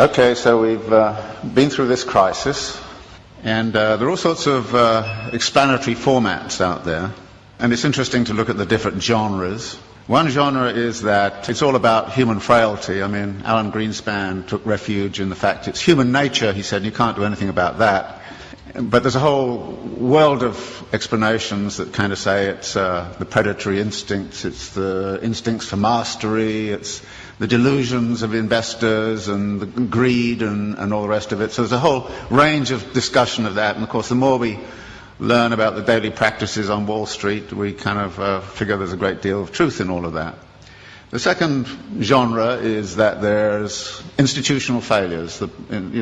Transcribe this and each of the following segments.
Okay, so we've been through this crisis, and there are all sorts of explanatory formats out there, and it's interesting to look at the different genres. One genre is that it's all about human frailty. I mean, Alan Greenspan took refuge in the fact it's human nature, he said, and you can't do anything about that. But there's a whole world of explanations that kind of say it's the predatory instincts, it's the instincts for mastery, it's the delusions of investors and the greed and all the rest of it. So there's a whole range of discussion of that. And of course, the more we learn about the daily practices on Wall Street, we kind of figure there's a great deal of truth in all of that. The second genre is that there's institutional failures. The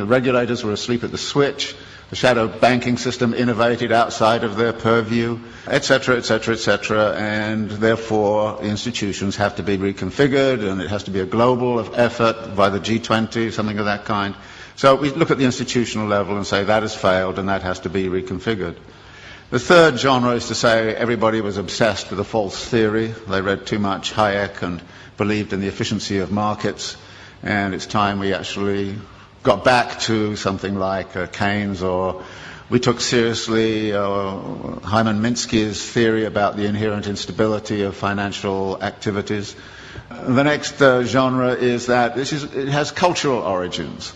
regulators were asleep at the switch. The shadow banking system innovated outside of their purview, etc., etc., etc., and therefore the institutions have to be reconfigured, and it has to be a global effort by the G20, something of that kind. So we look at the institutional level and say that has failed and that has to be reconfigured. The third genre is to say everybody was obsessed with a false theory. They read too much Hayek and believed in the efficiency of markets, and it's time we actually got back to something like Keynes, or we took seriously Hyman Minsky's theory about the inherent instability of financial activities. The next genre is that it has cultural origins.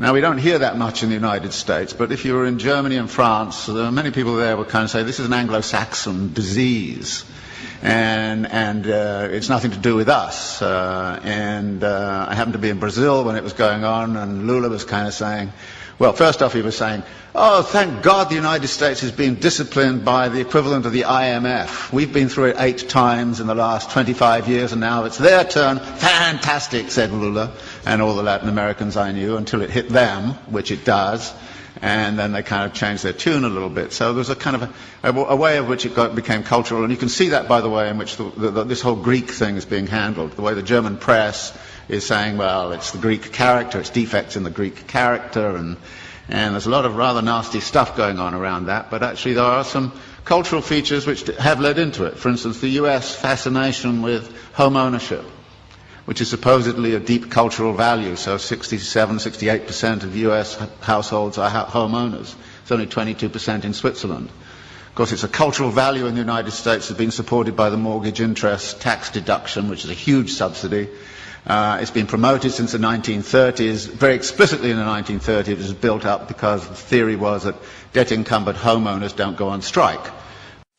Now, we don't hear that much in the United States, but if you were in Germany and France, many people there would kind of say this is an Anglo-Saxon disease. And it's nothing to do with us. I happened to be in Brazil when it was going on, and Lula was kind of saying, well, first off he was saying, oh, thank God the United States has been disciplined by the equivalent of the IMF. We've been through it 8 times in the last 25 years, and now it's their turn. Fantastic, said Lula, and all the Latin Americans I knew, until it hit them, which it does. And then they kind of changed their tune a little bit. So there's a kind of a way of which it became cultural, and you can see that by the way in which this whole Greek thing is being handled. The way the German press is saying, well, it's the Greek character, it's defects in the Greek character, and there's a lot of rather nasty stuff going on around that, but actually there are some cultural features which have led into it. For instance, the US fascination with home ownership, which is supposedly a deep cultural value. So 68% of US households are homeowners. It's only 22% in Switzerland. Of course, it's a cultural value in the United States that's been supported by the mortgage interest tax deduction, which is a huge subsidy. It's been promoted since the 1930s. Very explicitly in the 1930s, it was built up because the theory was that debt-encumbered homeowners don't go on strike.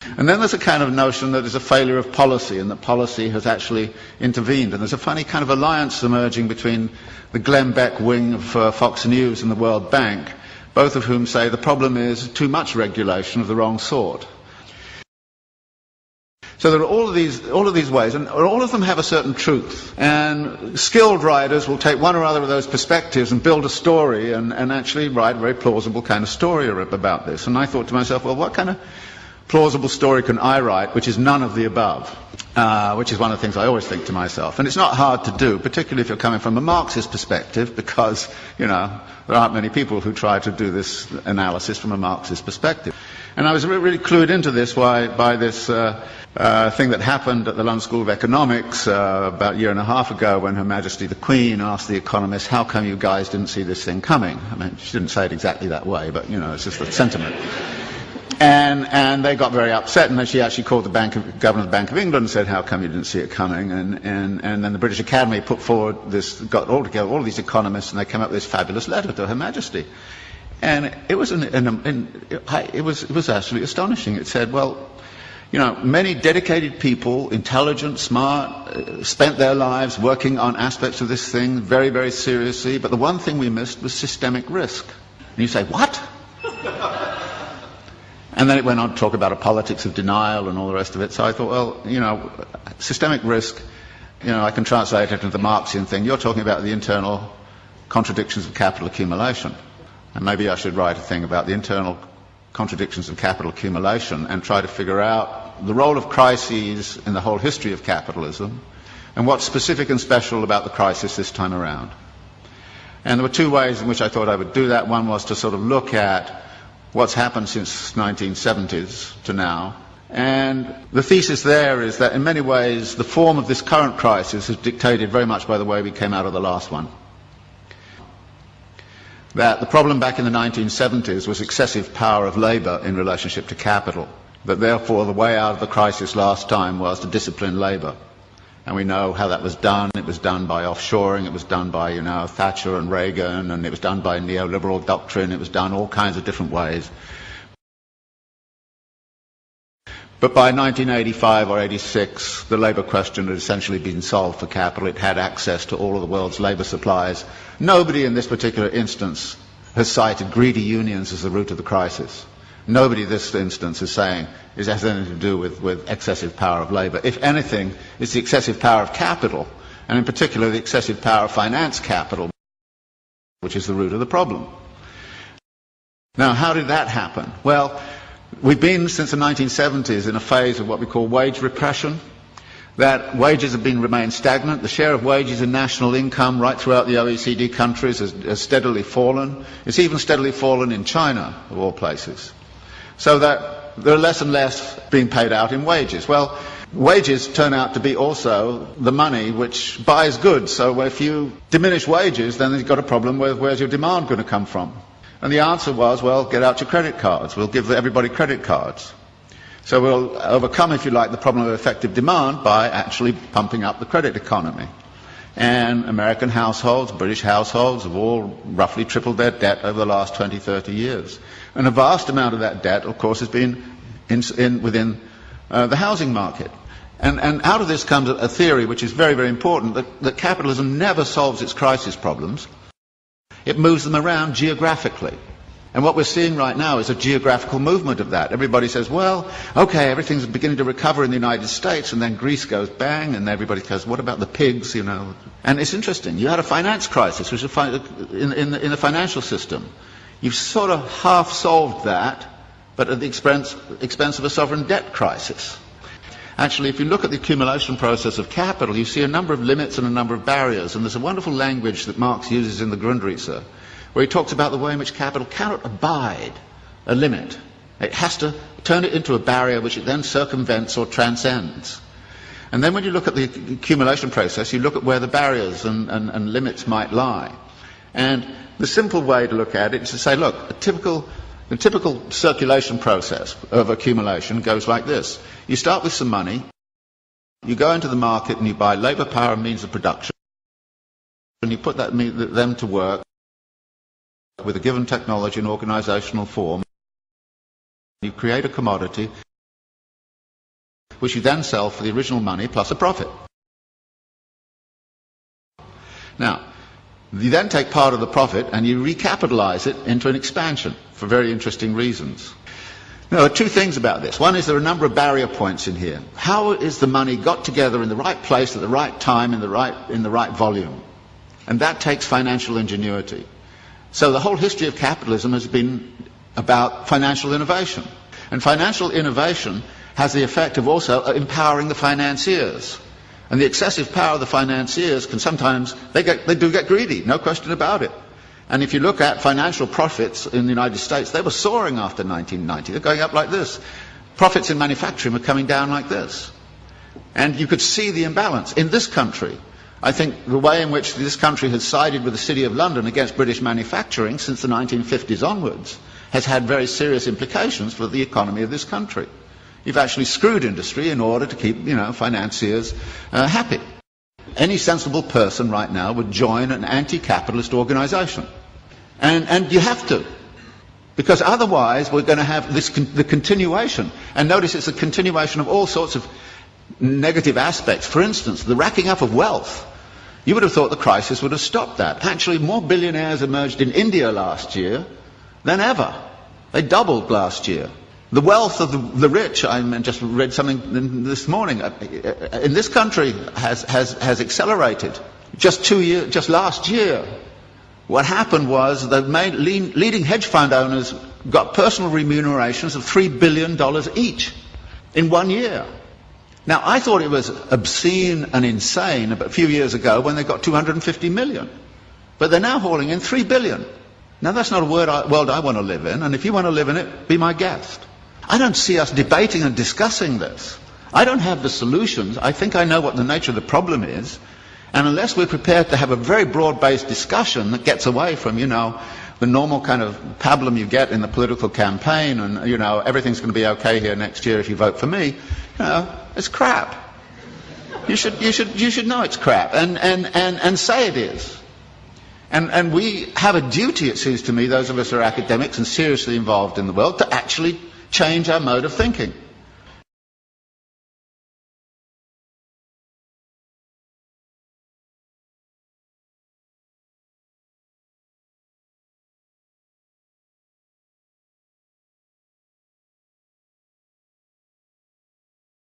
And then there's a kind of notion that there's a failure of policy, and that policy has actually intervened. And there's a funny kind of alliance emerging between the Glenn Beck wing of Fox News and the World Bank, both of whom say the problem is too much regulation of the wrong sort. So there are all of these ways, and all of them have a certain truth. And skilled writers will take one or other of those perspectives and build a story and actually write a very plausible kind of story about this. And I thought to myself, well, what kind of plausible story can I write which is none of the above? Which is one of the things I always think to myself. And it's not hard to do, particularly if you're coming from a Marxist perspective, because, there aren't many people who try to do this analysis from a Marxist perspective. And I was really clued into this by this thing that happened at the London School of Economics about a year and a half ago, when Her Majesty the Queen asked the economists, how come you guys didn't see this thing coming? I mean, she didn't say it exactly that way, but, it's just the sentiment. And they got very upset, and then she actually called the Governor of the Bank of England and said, how come you didn't see it coming? And then the British Academy put forward got all together all these economists, and they came up with this fabulous letter to Her Majesty. And it was it was absolutely astonishing. It said, well, many dedicated people, intelligent, smart, spent their lives working on aspects of this thing very, very seriously, but the one thing we missed was systemic risk. And you say, what? And then it went on to talk about a politics of denial and all the rest of it. So I thought, well, systemic risk, I can translate it into the Marxian thing. You're talking about the internal contradictions of capital accumulation. And maybe I should write a thing about the internal contradictions of capital accumulation and try to figure out the role of crises in the whole history of capitalism and what's specific and special about the crisis this time around. And there were 2 ways in which I thought I would do that. One was to sort of look at what's happened since 1970s to now. And the thesis there is that in many ways the form of this current crisis is dictated very much by the way we came out of the last one. that the problem back in the 1970s was excessive power of labour in relationship to capital, that therefore the way out of the crisis last time was to discipline labour. And we know how that was done. It was done by offshoring, it was done by, Thatcher and Reagan, and it was done by neoliberal doctrine, it was done all kinds of different ways. But by 1985 or 86, the labour question had essentially been solved for capital. It had access to all of the world's labour supplies. Nobody in this particular instance has cited greedy unions as the root of the crisis. Nobody in this instance is saying it has anything to do with excessive power of labour. If anything, it's the excessive power of capital, and in particular the excessive power of finance capital, which is the root of the problem. Now, how did that happen? Well, we've been, since the 1970s, in a phase of what we call wage repression, that wages have remained stagnant. The share of wages in national income right throughout the OECD countries has steadily fallen. It's even steadily fallen in China, of all places. So that there are less and less being paid out in wages. Well, wages turn out to be also the money which buys goods. So if you diminish wages, then you've got a problem with where's your demand going to come from? And the answer was, well, get out your credit cards. We'll give everybody credit cards. So we'll overcome, if you like, the problem of effective demand by actually pumping up the credit economy. And American households, British households have all roughly tripled their debt over the last 20, 30 years. And a vast amount of that debt, of course, has been within the housing market. And out of this comes a theory which is very, very important, that capitalism never solves its crisis problems. It moves them around geographically. And what we're seeing right now is a geographical movement of that. Everybody says, well, okay, everything's beginning to recover in the United States, and then Greece goes bang, and everybody goes, what about the pigs, And it's interesting. You had a finance crisis, which is in the financial system. You've sort of half solved that, but at the expense of a sovereign debt crisis. Actually, if you look at the accumulation process of capital, you see a number of limits and a number of barriers. And there's a wonderful language that Marx uses in the Grundrisse, where he talks about the way in which capital cannot abide a limit. It has to turn it into a barrier which it then circumvents or transcends. And then when you look at the accumulation process, you look at where the barriers and limits might lie. And the simple way to look at it is to say, look, the typical circulation process of accumulation goes like this. You start with some money, you go into the market and you buy labour, power and means of production, and you put them to work with a given technology and organisational form. You create a commodity which you then sell for the original money plus a profit. Now, you then take part of the profit and you recapitalise it into an expansion for very interesting reasons. Now, there are two things about this. One is there are a number of barrier points in here. How is the money got together in the right place at the right time in the right volume? And that takes financial ingenuity. So the whole history of capitalism has been about financial innovation. And financial innovation has the effect of also empowering the financiers. And the excessive power of the financiers can sometimes, they do get greedy, no question about it. And if you look at financial profits in the United States, they were soaring after 1990. They're going up like this. Profits in manufacturing were coming down like this. And you could see the imbalance. In this country, I think the way in which this country has sided with the City of London against British manufacturing since the 1950s onwards has had very serious implications for the economy of this country. You've actually screwed industry in order to keep, financiers happy. Any sensible person right now would join an anti-capitalist organisation. And you have to. Because otherwise we're going to have the continuation. And notice it's a continuation of all sorts of negative aspects. For instance, the racking up of wealth. You would have thought the crisis would have stopped that. Actually, more billionaires emerged in India last year than ever. They doubled last year. The wealth of the rich, I just read something this morning, in this country has accelerated. Just last year, what happened was the leading hedge fund owners got personal remunerations of $3 billion each in 1 year. Now, I thought it was obscene and insane a few years ago when they got 250 million. But they're now hauling in 3 billion. Now, that's not a world I want to live in, and if you want to live in it, be my guest. I don't see us debating and discussing this. I don't have the solutions. I think I know what the nature of the problem is. And unless we're prepared to have a very broad-based discussion that gets away from, the normal kind of pablum you get in the political campaign, and, you know, everything's going to be okay here next year if you vote for me, you know, it's crap. You should know it's crap, and say it is. And we have a duty, it seems to me, those of us who are academics and seriously involved in the world, to actually change our mode of thinking.